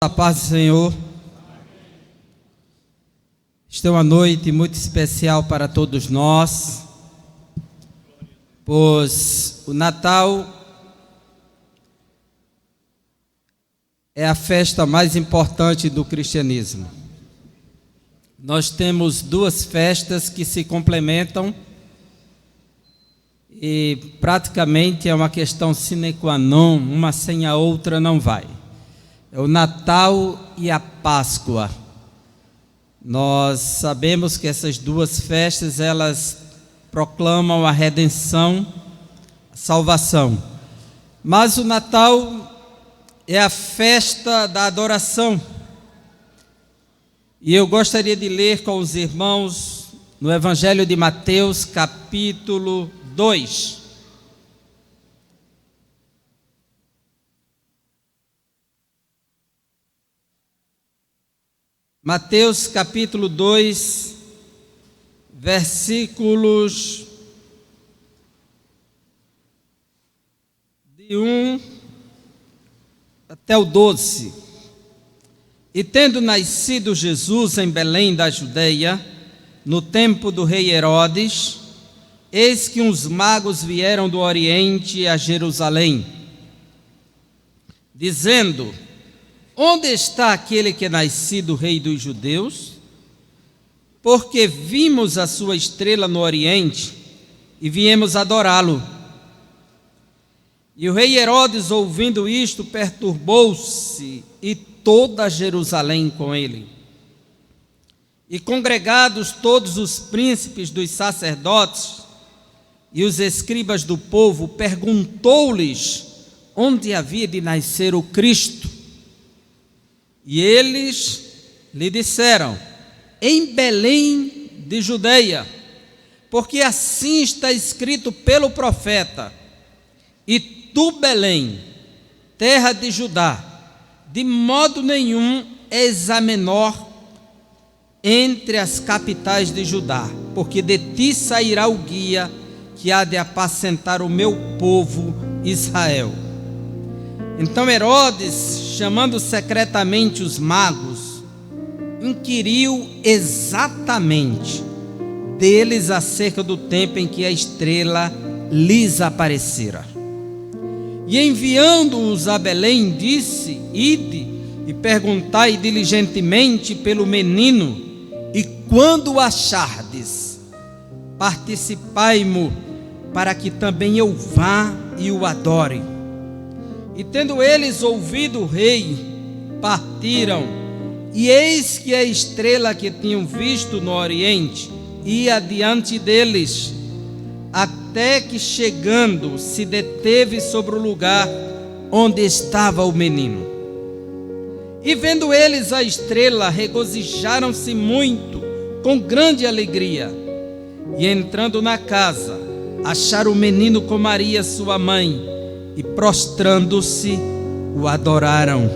A paz do Senhor. Esta é uma noite muito especial para todos nós, pois o Natal é a festa mais importante do cristianismo. Nós temos duas festas que se complementam e praticamente é uma questão sine qua non, uma sem a outra não vai. É o Natal e a Páscoa. Nós sabemos que essas duas festas, elas proclamam a redenção, a salvação. Mas o Natal é a festa da adoração. E eu gostaria de ler com os irmãos no Evangelho de Mateus, capítulo 2. Mateus capítulo 2, versículos de 1 até o 12. E tendo nascido Jesus em Belém da Judeia, no tempo do rei Herodes, eis que uns magos vieram do Oriente a Jerusalém, dizendo: onde está aquele que é nascido rei dos judeus? Porque vimos a sua estrela no Oriente e viemos adorá-lo. E o rei Herodes, ouvindo isto, perturbou-se, e toda Jerusalém com ele. E congregados todos os príncipes dos sacerdotes e os escribas do povo, perguntou-lhes onde havia de nascer o Cristo. E eles lhe disseram: em Belém de Judeia, porque assim está escrito pelo profeta: e tu, Belém, terra de Judá, de modo nenhum és a menor entre as capitais de Judá, porque de ti sairá o guia que há de apacentar o meu povo Israel. Então Herodes, chamando secretamente os magos, inquiriu exatamente deles acerca do tempo em que a estrela lhes aparecera. E enviando-os a Belém, disse: ide e perguntai diligentemente pelo menino, e quando o achardes, participai-mo, para que também eu vá e o adore. E tendo eles ouvido o rei, partiram, e eis que a estrela que tinham visto no Oriente ia diante deles, até que chegando se deteve sobre o lugar onde estava o menino. E vendo eles a estrela, regozijaram-se muito, com grande alegria. E entrando na casa, acharam o menino com Maria sua mãe, e prostrando-se, o adoraram.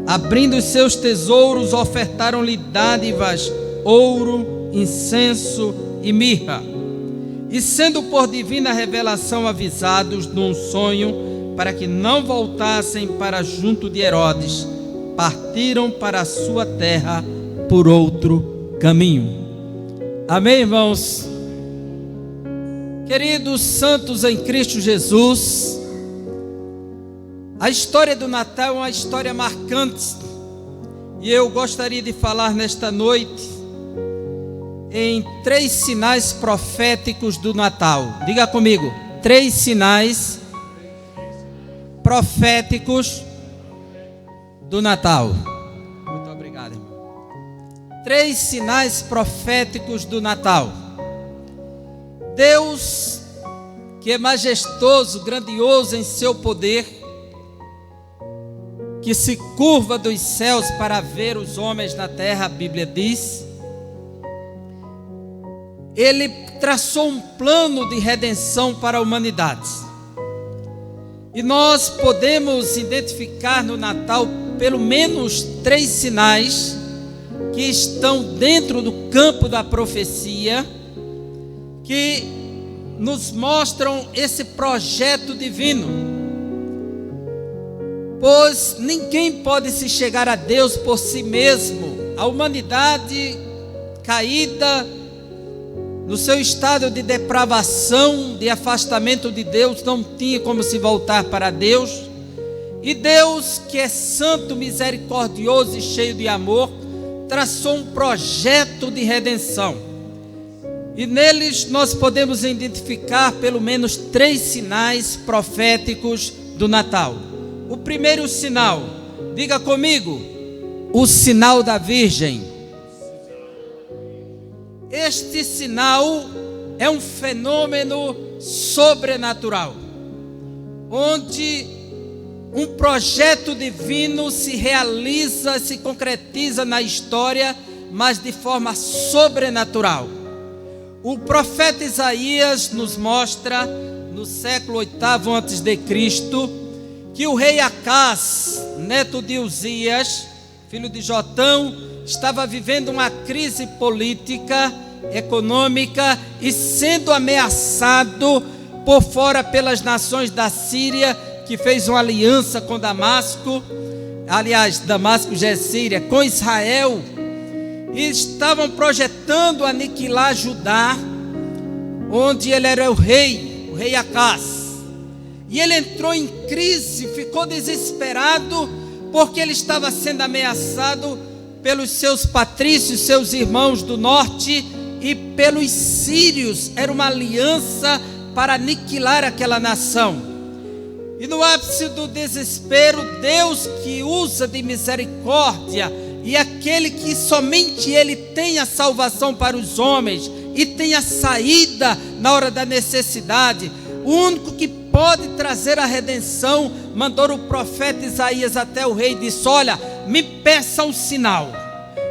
Abrindo os seus tesouros, ofertaram-lhe dádivas, ouro, incenso e mirra. E sendo por divina revelação avisados num sonho, para que não voltassem para junto de Herodes, partiram para a sua terra por outro caminho. Amém, irmãos? Queridos santos em Cristo Jesus, a história do Natal é uma história marcante, e eu gostaria de falar nesta noite em 3 sinais proféticos do Natal. Diga comigo: 3 sinais proféticos do Natal. Muito obrigado, irmão. 3 sinais proféticos do Natal. Deus, que é majestoso, grandioso em seu poder, que se curva dos céus para ver os homens na terra, a Bíblia diz, Ele traçou um plano de redenção para a humanidade. E nós podemos identificar no Natal pelo menos 3 sinais que estão dentro do campo da profecia, que nos mostram esse projeto divino. pois ninguém pode se chegar a Deus por si mesmo. A humanidade caída, no seu estado de depravação, de afastamento de Deus, não tinha como se voltar para Deus. E Deus, que é santo, misericordioso e cheio de amor, traçou um projeto de redenção. E neles nós podemos identificar pelo menos 3 sinais proféticos do Natal. O primeiro sinal, diga comigo, o sinal da Virgem. Este sinal é um fenômeno sobrenatural, onde um projeto divino se realiza, se concretiza na história, mas de forma sobrenatural. O profeta Isaías nos mostra, no século 8º a.C., que o rei Acás, neto de Uzias, filho de Jotão, estava vivendo uma crise política, econômica e sendo ameaçado por fora pelas nações da Síria, que fez uma aliança com Damasco, aliás, Damasco já é Síria, com Israel, e estavam projetando aniquilar Judá, onde ele era o rei Acás. E ele entrou em crise, ficou desesperado, porque ele estava sendo ameaçado pelos seus patrícios, seus irmãos do norte, e pelos sírios. Era uma aliança para aniquilar aquela nação. E no ápice do desespero, Deus, que usa de misericórdia, e aquele que somente Ele tem a salvação para os homens, e tem a saída na hora da necessidade, o único que pode trazer a redenção, mandou o profeta Isaías até o rei e disse: olha, me peça um sinal,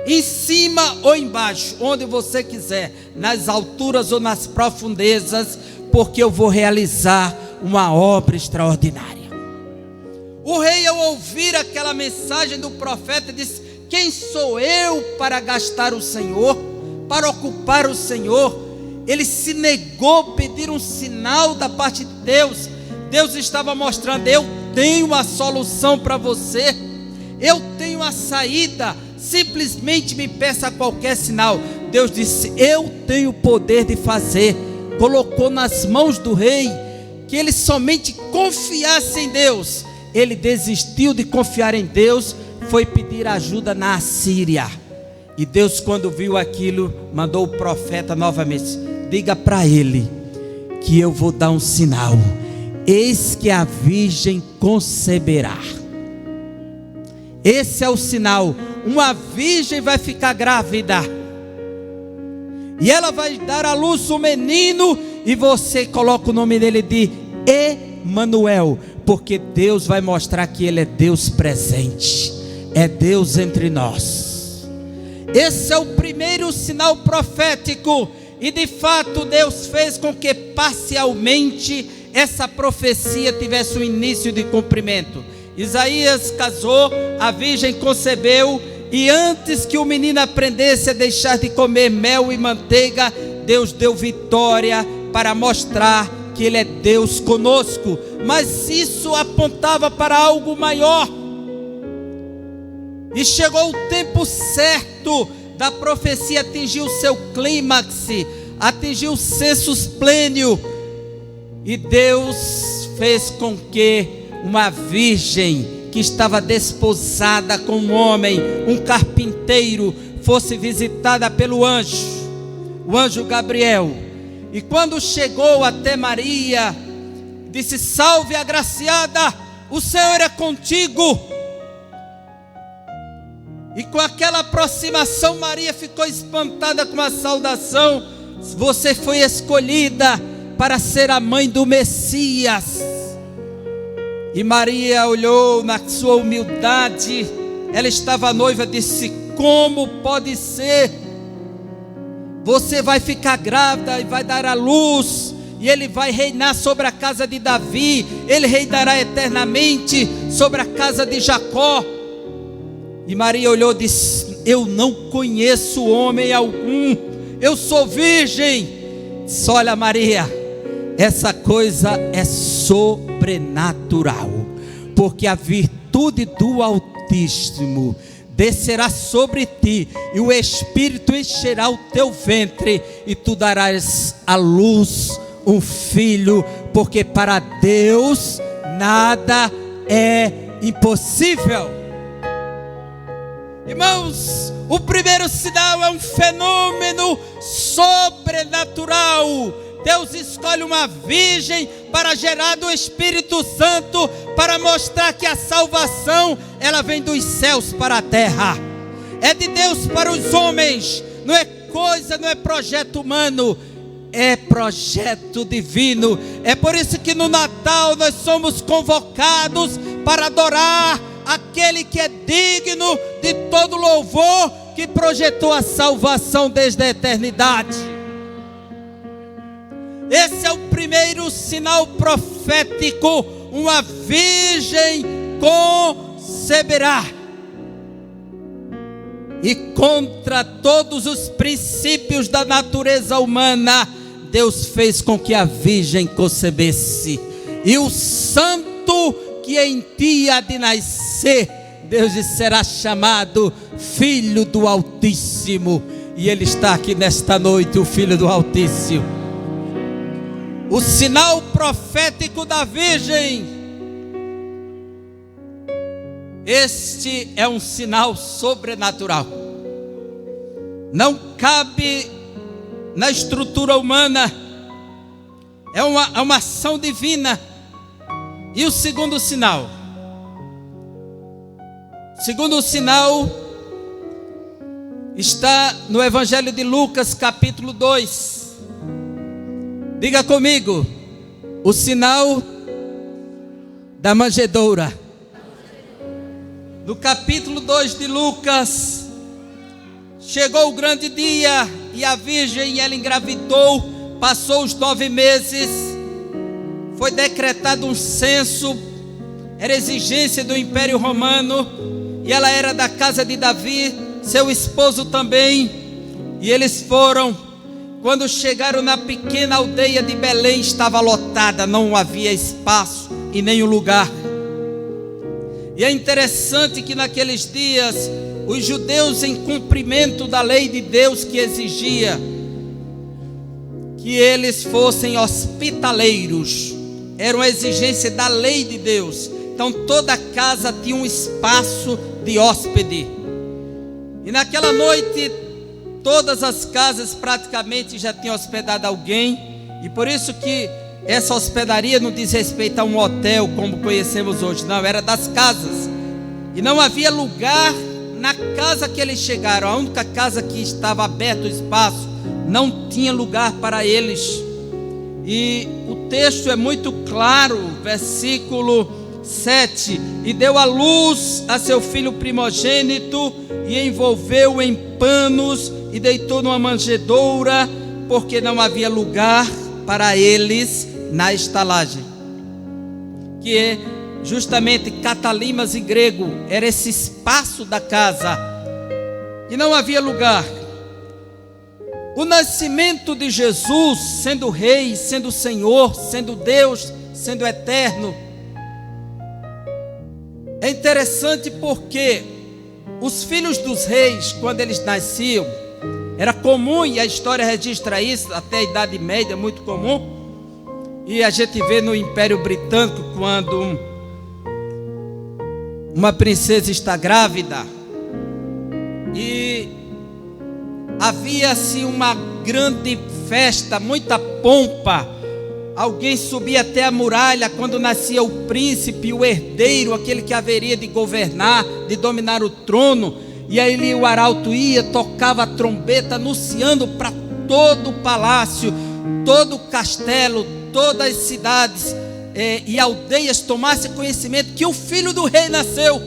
em cima ou embaixo, onde você quiser, nas alturas ou nas profundezas, porque eu vou realizar uma obra extraordinária. O rei, ao ouvir aquela mensagem do profeta, disse: quem sou eu para gastar o Senhor, para ocupar o Senhor? Ele se negou a pedir um sinal da parte de Deus. Deus estava mostrando: eu tenho a solução para você, eu tenho a saída, simplesmente me peça qualquer sinal. Deus disse: eu tenho o poder de fazer. Colocou nas mãos do rei que ele somente confiasse em Deus. Ele desistiu de confiar em Deus, foi pedir ajuda na Assíria. E Deus, quando viu aquilo, mandou o profeta novamente: diga para ele que eu vou dar um sinal. Eis que a virgem conceberá. Esse é o sinal. Uma virgem vai ficar grávida, e ela vai dar à luz um menino, e você coloca o nome dele de Emanuel, porque Deus vai mostrar que Ele é Deus presente, é Deus entre nós. Esse é o primeiro sinal profético, e de fato Deus fez com que parcialmente essa profecia tivesse um início de cumprimento. Isaías casou, a virgem concebeu, e antes que o menino aprendesse a deixar de comer mel e manteiga, Deus deu vitória para mostrar que Ele é Deus conosco. Mas isso apontava para algo maior. E chegou o tempo certo da profecia atingir o seu clímax, atingir o sensus plênio. E Deus fez com que uma virgem que estava desposada com um homem, um carpinteiro, fosse visitada pelo anjo, o anjo Gabriel. E quando chegou até Maria, disse: salve agraciada, o Senhor é contigo. E com aquela aproximação, Maria ficou espantada com a saudação: você foi escolhida para ser a mãe do Messias. E Maria olhou na sua humildade, ela estava noiva, disse: como pode ser? Você vai ficar grávida e vai dar à luz, e ele vai reinar sobre a casa de Davi, ele reinará eternamente sobre a casa de Jacó. E Maria olhou e disse: eu não conheço homem algum, eu sou virgem. Disse: olha, Maria, essa coisa é sobrenatural, porque a virtude plenitude do Altíssimo descerá sobre ti, e o Espírito encherá o teu ventre, e tu darás à luz um filho, porque para Deus nada é impossível. Irmãos, o primeiro sinal é um fenômeno sobrenatural. Deus escolhe uma virgem para gerar do Espírito Santo, para mostrar que a salvação, ela vem dos céus para a terra. É de Deus para os homens, não é coisa, não é projeto humano, é projeto divino. É por isso que no Natal nós somos convocados para adorar aquele que é digno de todo louvor, que projetou a salvação desde a eternidade. Esse é o primeiro sinal profético: uma virgem conceberá. E contra todos os princípios da natureza humana, Deus fez com que a virgem concebesse. E o santo que em ti há de nascer, Deus será chamado Filho do Altíssimo. E Ele está aqui nesta noite, o Filho do Altíssimo. O sinal profético da virgem, este é um sinal sobrenatural. Não cabe na estrutura humana, é uma ação divina. E o segundo sinal? O segundo sinal está no Evangelho de Lucas, capítulo 2. Diga comigo: o sinal da manjedoura. No capítulo 2 de Lucas, chegou o grande dia, e a virgem, ela engravidou, passou os 9 meses, foi decretado um censo, era exigência do Império Romano, e ela era da casa de Davi, seu esposo também, e eles foram. Quando chegaram na pequena aldeia de Belém, estava lotada, não havia espaço e nem lugar. E é interessante que naqueles dias, os judeus, em cumprimento da lei de Deus que exigia que eles fossem hospitaleiros, era uma exigência da lei de Deus. Então toda casa tinha um espaço de hóspede. E naquela noite, todas as casas praticamente já tinham hospedado alguém, e por isso que essa hospedaria não diz respeito a um hotel como conhecemos hoje, não, era das casas, e não havia lugar na casa que eles chegaram. A única casa que estava aberto o espaço, não tinha lugar para eles. E o texto é muito claro, versículo 7: e deu à luz a seu filho primogênito, e envolveu-o em panos, e deitou numa manjedoura, porque não havia lugar para eles na estalagem. Que é justamente catalimas em grego, era esse espaço da casa, e não havia lugar. O nascimento de Jesus, sendo rei, sendo Senhor, sendo Deus, sendo eterno, é interessante porque os filhos dos reis, quando eles nasciam, era comum, e a história registra isso, até a Idade Média, muito comum. E a gente vê no Império Britânico, quando uma princesa está grávida, e havia-se uma grande festa, muita pompa. Alguém subia até a muralha quando nascia o príncipe, o herdeiro, aquele que haveria de governar, de dominar o trono. E aí o arauto ia, tocava a trombeta, anunciando para todo o palácio, todo o castelo, todas as cidades e aldeias tomassem conhecimento que o filho do rei nasceu.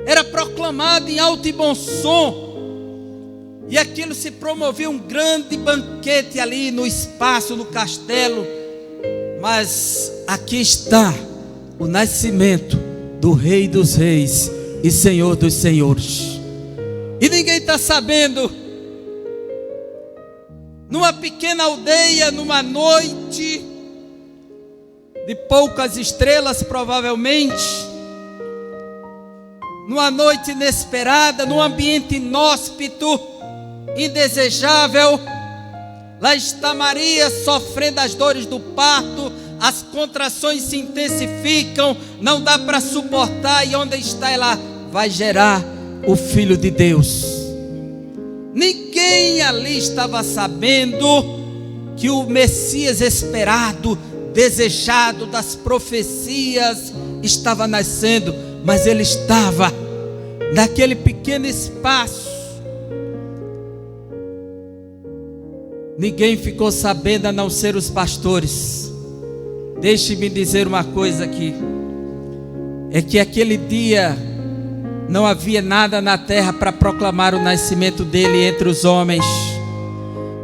Era proclamado em alto e bom som. E aquilo se promovia um grande banquete ali no espaço, no castelo. Mas aqui está o nascimento do Rei dos Reis e Senhor dos Senhores. E ninguém está sabendo. Numa pequena aldeia, numa noite de poucas estrelas provavelmente, numa noite inesperada, num ambiente inóspito, indesejável. Lá está Maria sofrendo as dores do parto, as contrações se intensificam, não dá para suportar, e onde está ela? Vai gerar o Filho de Deus. Ninguém ali estava sabendo que o Messias esperado, desejado das profecias, estava nascendo, mas ele estava naquele pequeno espaço. Ninguém ficou sabendo a não ser os pastores. Deixe-me dizer uma coisa aqui, é que aquele dia não havia nada na terra para proclamar o nascimento dele entre os homens,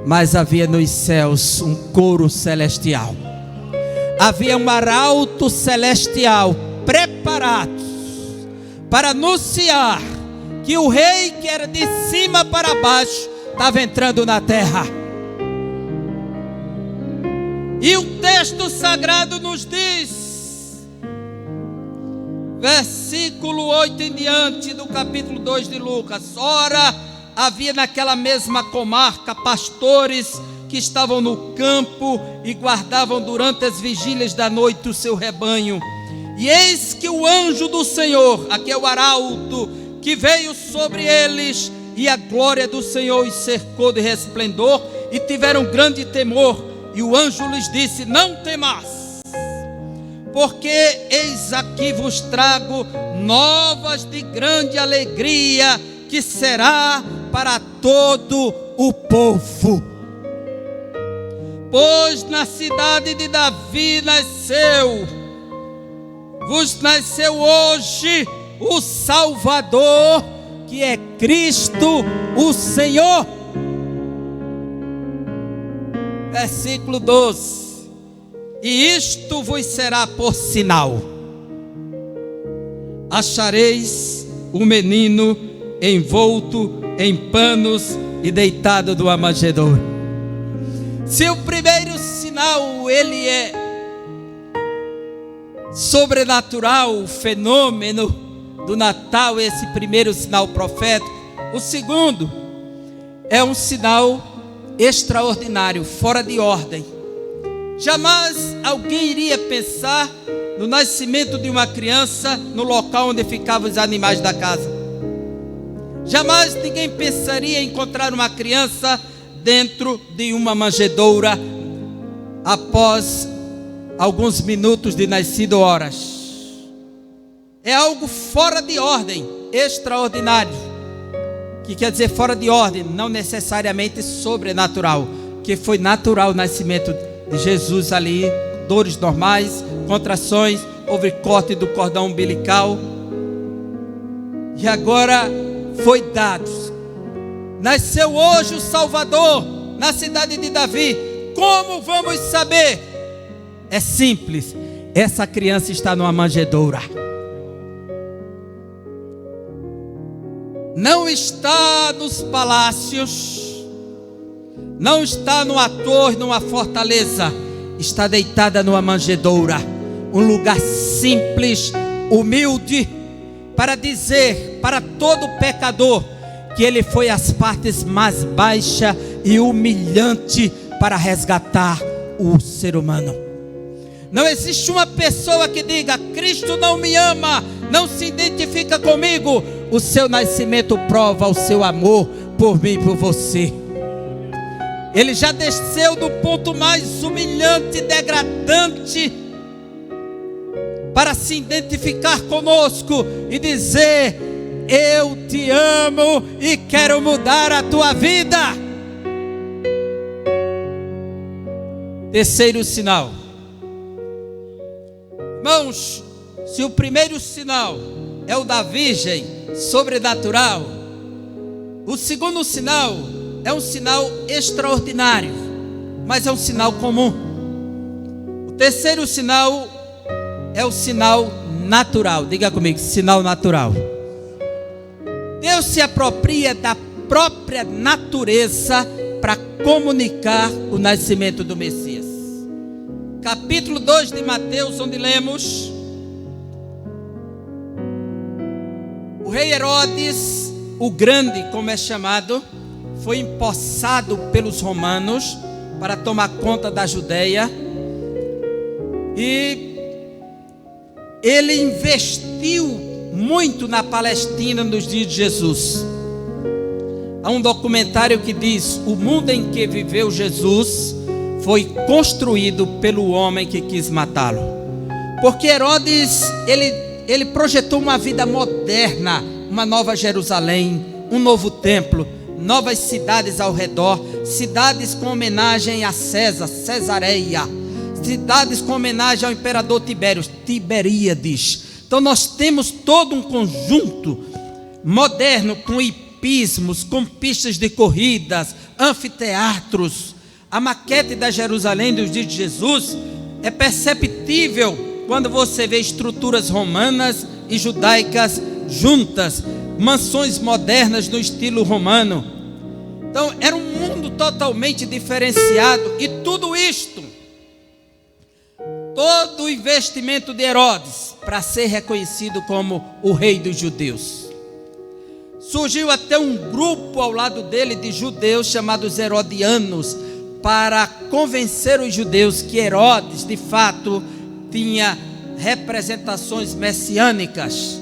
mas havia nos céus um coro celestial, havia um arauto celestial preparado para anunciar que o rei que era de cima para baixo estava entrando na terra. E o texto sagrado nos diz, versículo 8 em diante do capítulo 2 de Lucas: ora, havia naquela mesma comarca pastores que estavam no campo e guardavam durante as vigílias da noite o seu rebanho. E eis que o anjo do Senhor, aqui é o arauto, que veio sobre eles, e a glória do Senhor os cercou de resplendor, e tiveram grande temor. E o anjo lhes disse: não temais, porque eis aqui vos trago novas de grande alegria, que será para todo o povo. Pois na cidade de Davi vos nasceu hoje o Salvador, que é Cristo o Senhor. Versículo 12: e isto vos será por sinal: achareis o menino envolto em panos e deitado numa manjedoura. Se o primeiro sinal ele é sobrenatural, o fenômeno do Natal, esse primeiro sinal profético, o segundo é um sinal extraordinário, fora de ordem. Jamais alguém iria pensar no nascimento de uma criança no local onde ficavam os animais da casa. Jamais ninguém pensaria em encontrar uma criança dentro de uma manjedoura após alguns minutos de nascido, horas. É algo fora de ordem, extraordinário. Que quer dizer fora de ordem, não necessariamente sobrenatural, que foi natural o nascimento de Jesus ali, dores normais, contrações, houve corte do cordão umbilical, e agora foi dado. Nasceu hoje o Salvador na cidade de Davi. Como vamos saber? É simples, essa criança está numa manjedoura. Não está nos palácios, não está numa torre, numa fortaleza, está deitada numa manjedoura, um lugar simples, humilde, para dizer para todo pecador que ele foi às partes mais baixas e humilhante para resgatar o ser humano. Não existe uma pessoa que diga: Cristo não me ama, não se identifica comigo. O seu nascimento prova o seu amor por mim e por você. Ele já desceu do ponto mais humilhante e degradante para se identificar conosco e dizer: eu te amo e quero mudar a tua vida. Terceiro sinal. Irmãos, se o primeiro sinal é o da virgem, sobrenatural, o segundo sinal é um sinal extraordinário, mas é um sinal comum. O terceiro sinal é o sinal natural. Diga comigo: sinal natural. Deus se apropria da própria natureza para comunicar o nascimento do Messias. Capítulo 2 de Mateus, onde lemos: O rei Herodes, o Grande, como é chamado, foi empossado pelos romanos para tomar conta da Judeia. E ele investiu muito na Palestina nos dias de Jesus. Há um documentário que diz: o mundo em que viveu Jesus foi construído pelo homem que quis matá-lo. Porque Herodes, ele projetou uma vida moderna, uma nova Jerusalém, um novo templo, novas cidades ao redor, cidades com homenagem a César, Cesareia, cidades com homenagem ao imperador Tiberíades. Então nós temos todo um conjunto moderno com hipismos, com pistas de corridas, anfiteatros. A maquete da Jerusalém dos dias de Jesus é perceptível quando você vê estruturas romanas e judaicas juntas, mansões modernas no estilo romano. Então era um mundo totalmente diferenciado. E tudo isto, todo o investimento de Herodes para ser reconhecido como o rei dos judeus. Surgiu até um grupo ao lado dele de judeus chamados herodianos, para convencer os judeus que Herodes de fato tinha representações messiânicas.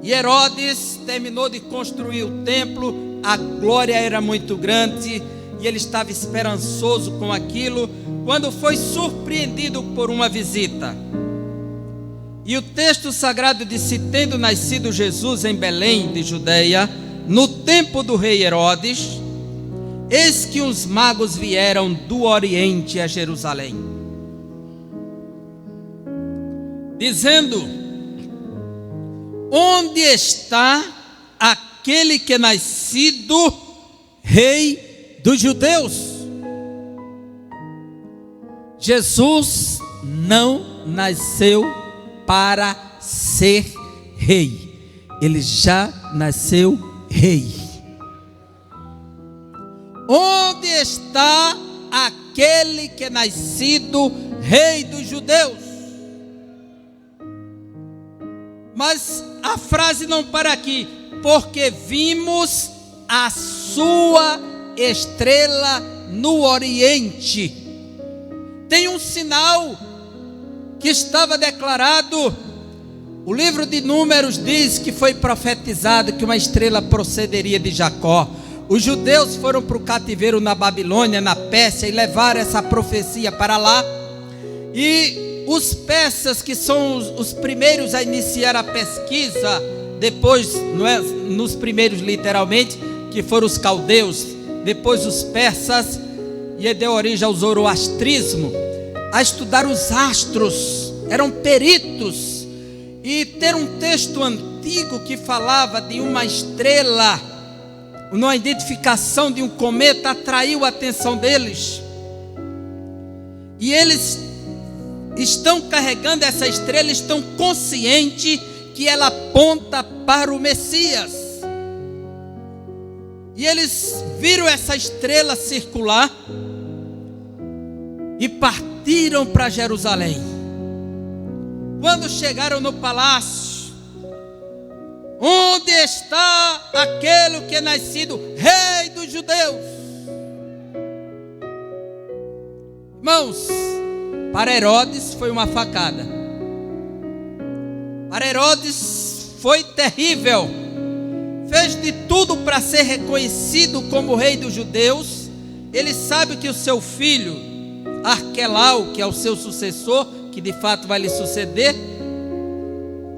E Herodes terminou de construir o templo, a glória era muito grande e ele estava esperançoso com aquilo, quando foi surpreendido por uma visita. E o texto sagrado diz: tendo nascido Jesus em Belém de Judeia, no tempo do rei Herodes, eis que uns magos vieram do Oriente a Jerusalém, dizendo: onde está aquele que é nascido rei dos judeus? Jesus não nasceu para ser rei, ele já nasceu rei. Onde está aquele que é nascido rei dos judeus? Mas a frase não para aqui: porque vimos a sua estrela no Oriente. Tem um sinal que estava declarado. O livro de Números diz que foi profetizado que uma estrela procederia de Jacó. Os judeus foram para o cativeiro na Babilônia, na Pérsia, e levaram essa profecia para lá. E os persas, que são os primeiros a iniciar a pesquisa, depois, não é, nos primeiros literalmente, que foram os caldeus, depois os persas, e deu origem ao zoroastrismo, a estudar os astros, eram peritos. E ter um texto antigo que falava de uma estrela, uma identificação de um cometa, atraiu a atenção deles. E eles estão carregando essa estrela, estão conscientes que ela aponta para o Messias. E eles viram essa estrela circular e partiram para Jerusalém. Quando chegaram no palácio, onde está aquele que é nascido rei dos judeus? Irmãos, para Herodes foi uma facada. Para Herodes foi terrível. Fez de tudo para ser reconhecido como rei dos judeus. Ele sabe que o seu filho Arquelau, que é o seu sucessor, que de fato vai lhe suceder,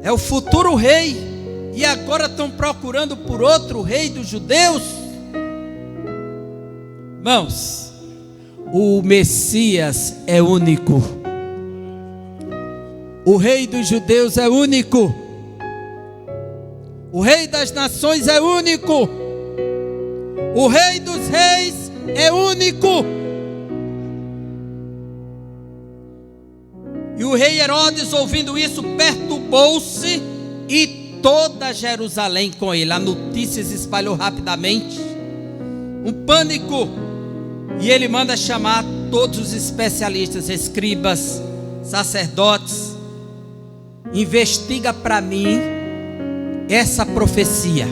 é o futuro rei. E agora estão procurando por outro rei dos judeus. Irmãos, o Messias é único. O rei dos judeus é único. O rei das nações é único. O rei dos reis é único. E o rei Herodes, ouvindo isso, perturbou-se, e toda Jerusalém com ele. A notícia se espalhou rapidamente, um pânico. E ele manda chamar todos os especialistas, escribas, sacerdotes. Investiga para mim essa profecia.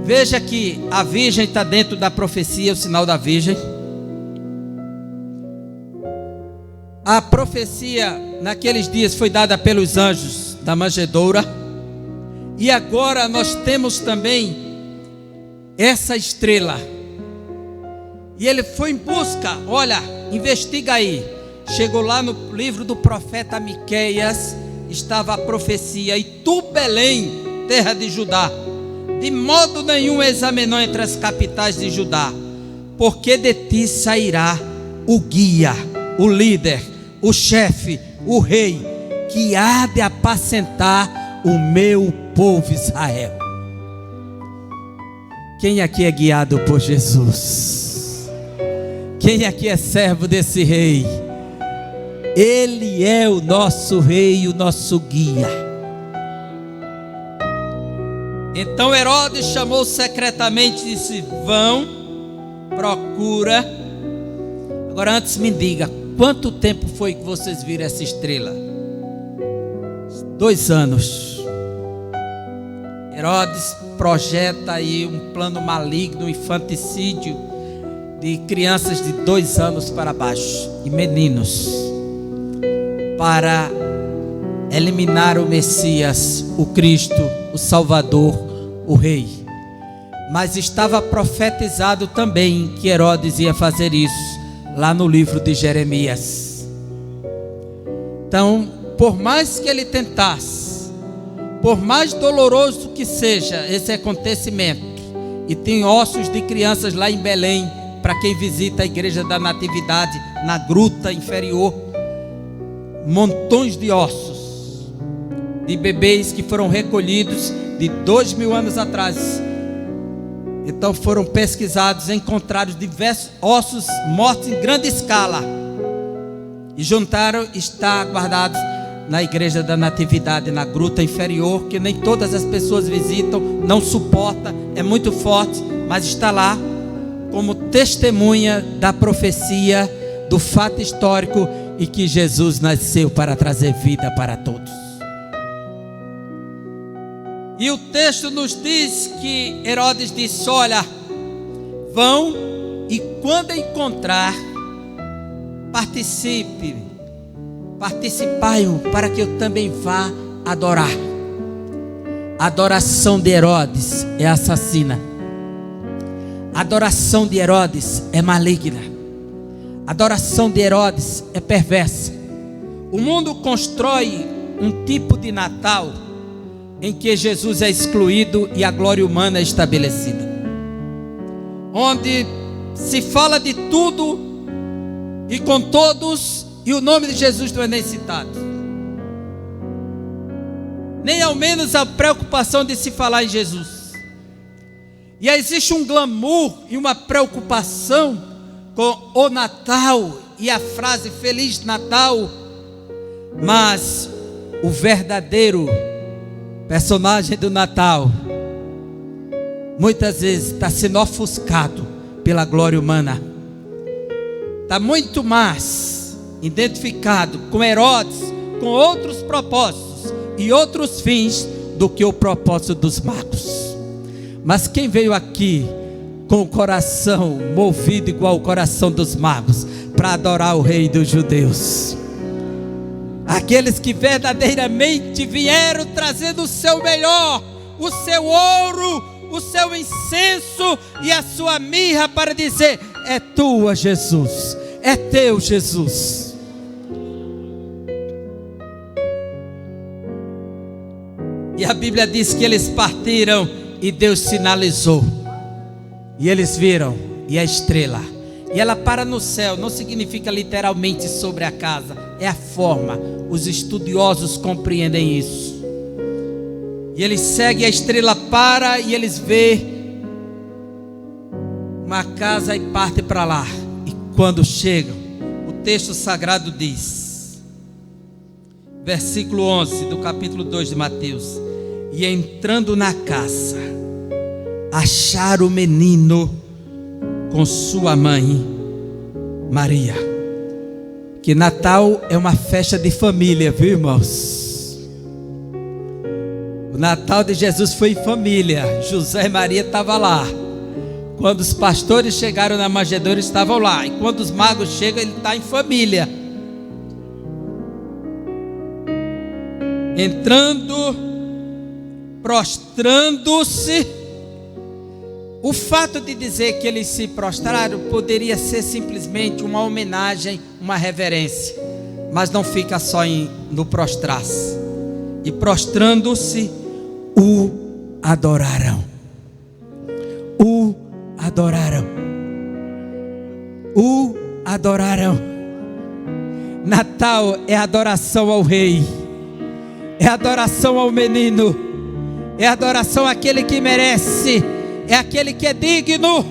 Veja que a virgem está dentro da profecia, o sinal da virgem. A profecia naqueles dias foi dada pelos anjos da manjedoura. E agora nós temos também essa estrela. E ele foi em busca, olha, investiga aí. Chegou lá no livro do profeta Miqueias, estava a profecia: e tu, Belém, terra de Judá, de modo nenhum examinou entre as capitais de Judá, porque de ti sairá o guia, o líder, o chefe, o rei, que há de apacentar o meu povo Israel. Quem aqui é guiado por Jesus? Quem aqui é servo desse rei? Ele é o nosso rei, o nosso guia. Então Herodes chamou secretamente e disse: vão, procura. Agora antes me diga, quanto tempo foi que vocês viram essa estrela? 2 anos. Herodes projeta aí um plano maligno, um infanticídio de crianças de 2 anos para baixo e meninos, para eliminar o Messias, o Cristo, o Salvador, o Rei. Mas estava profetizado também que Herodes ia fazer isso, lá no livro de Jeremias. Então, por mais que ele tentasse, por mais doloroso que seja esse acontecimento, e tem ossos de crianças lá em Belém, para quem visita a igreja da Natividade, na gruta inferior, montões de ossos, de bebês que foram recolhidos de 2000 anos atrás. Então foram pesquisados, encontraram diversos ossos mortos em grande escala, e juntaram, está guardados na igreja da Natividade, na gruta inferior, que nem todas as pessoas visitam, não suporta, é muito forte, mas está lá como testemunha da profecia, do fato histórico, e que Jesus nasceu para trazer vida para todos. E o texto nos diz que Herodes disse: olha, vão, e quando encontrar, participai para que eu também vá adorar. A adoração de Herodes é assassina. A adoração de Herodes é maligna. A adoração de Herodes é perversa. O mundo constrói um tipo de Natal em que Jesus é excluído e a glória humana é estabelecida, onde se fala de tudo e com todos, e o nome de Jesus não é nem citado, nem ao menos a preocupação de se falar em Jesus. E existe um glamour e uma preocupação com o Natal e a frase Feliz Natal, mas o verdadeiro personagem do Natal muitas vezes está sendo ofuscado pela glória humana, está muito mais identificado com Herodes, com outros propósitos e outros fins do que o propósito dos magos. Mas quem veio aqui com o coração movido igual o coração dos magos, para adorar o Rei dos Judeus? Aqueles que verdadeiramente vieram trazendo o seu melhor, o seu ouro, o seu incenso e a sua mirra, para dizer: é tua, Jesus, é teu, Jesus. E a Bíblia diz que eles partiram e Deus sinalizou, e eles viram, e a estrela, e ela para no céu, não significa literalmente sobre a casa, é a forma. Os estudiosos compreendem isso. E eles seguem, a estrela para, e eles veem uma casa e partem para lá. E quando chegam, o texto sagrado diz, versículo 11 do capítulo 2 de Mateus: e entrando na casa, acharam o menino com sua mãe Maria. Que Natal é uma festa de família, viu, irmãos? O Natal de Jesus foi em família. José e Maria estavam lá. Quando os pastores chegaram na manjedoura, estavam lá. E quando os magos chegam, ele está em família. Entrando, prostrando-se. O fato de dizer que eles se prostraram poderia ser simplesmente uma homenagem, uma reverência. Mas não fica só no prostrar-se. E prostrando-se, o adoraram. O adoraram. O adoraram. Natal é adoração ao Rei. É adoração ao menino. É adoração àquele que merece. É aquele que é digno.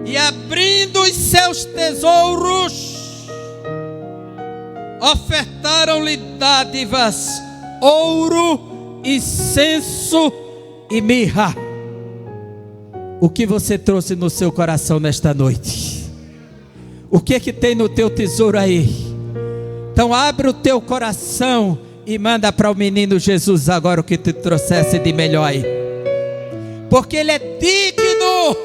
E abrindo os seus tesouros, ofertaram-lhe dádivas, ouro, incenso e mirra. O que você trouxe no seu coração nesta noite? O que é que tem no teu tesouro aí? Então abre o teu coração e manda para o menino Jesus agora o que te trouxesse de melhor aí. Porque ele é digno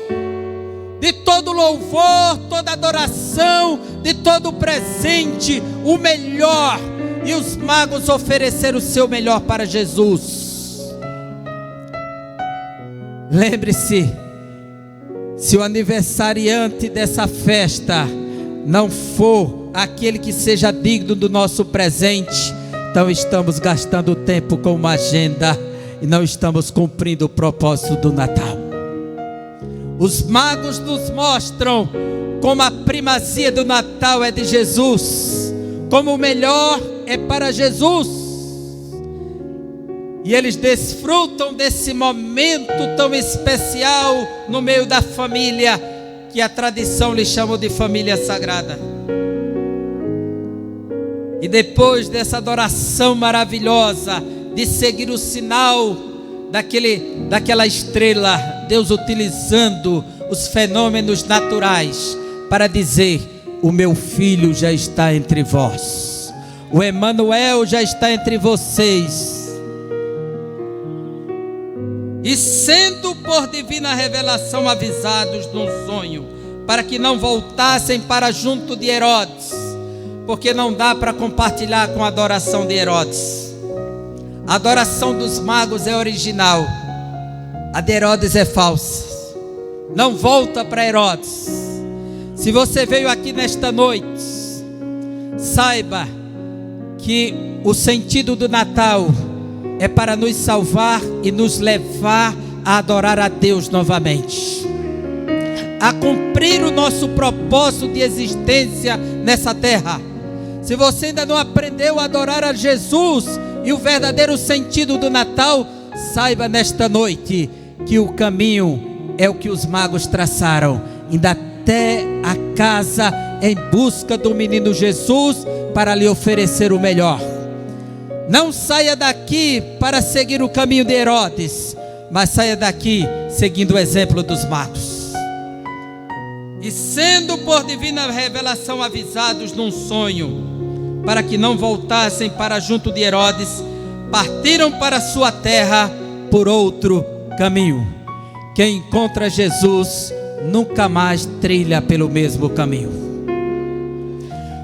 de todo louvor, toda adoração, de todo presente, o melhor. E os magos ofereceram o seu melhor para Jesus. Lembre-se, se o aniversariante dessa festa não for aquele que seja digno do nosso presente, então estamos gastando tempo com uma agenda e não estamos cumprindo o propósito do Natal. Os magos nos mostram como a primazia do Natal é de Jesus, como o melhor é para Jesus. E eles desfrutam desse momento tão especial no meio da família, que a tradição lhe chama de família sagrada. E depois dessa adoração maravilhosa, de seguir o sinal daquela estrela, Deus utilizando os fenômenos naturais para dizer: o meu filho já está entre vós, o Emanuel já está entre vocês. E sendo por divina revelação avisados num sonho, para que não voltassem para junto de Herodes, porque não dá para compartilhar com a adoração de Herodes. A adoração dos magos é original, a de Herodes é falsa. Não volta para Herodes. Se você veio aqui nesta noite, saiba que o sentido do Natal é para nos salvar e nos levar a adorar a Deus novamente, a cumprir o nosso propósito de existência nessa terra. Se você ainda não aprendeu a adorar a Jesus e o verdadeiro sentido do Natal, saiba nesta noite que o caminho é o que os magos traçaram, indo até a casa em busca do menino Jesus para lhe oferecer o melhor. Não saia daqui para seguir o caminho de Herodes, mas saia daqui seguindo o exemplo dos magos. E sendo por divina revelação avisados num sonho, para que não voltassem para junto de Herodes, partiram para sua terra por outro caminho. Quem encontra Jesus nunca mais trilha pelo mesmo caminho.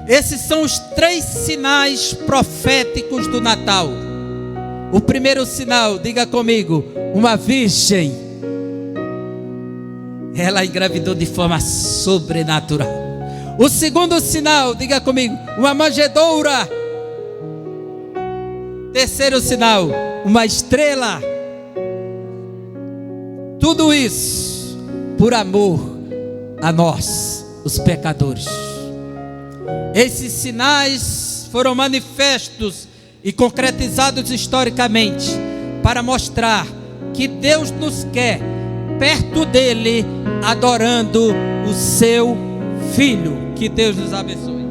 Esses são os 3 sinais proféticos do Natal. O primeiro sinal, diga comigo, uma virgem. Ela engravidou de forma sobrenatural. O segundo sinal, diga comigo, uma manjedoura. Terceiro sinal, uma estrela. Tudo isso por amor a nós, os pecadores. Esses sinais foram manifestos e concretizados historicamente para mostrar que Deus nos quer perto dele, adorando o seu Filho. Que Deus nos abençoe.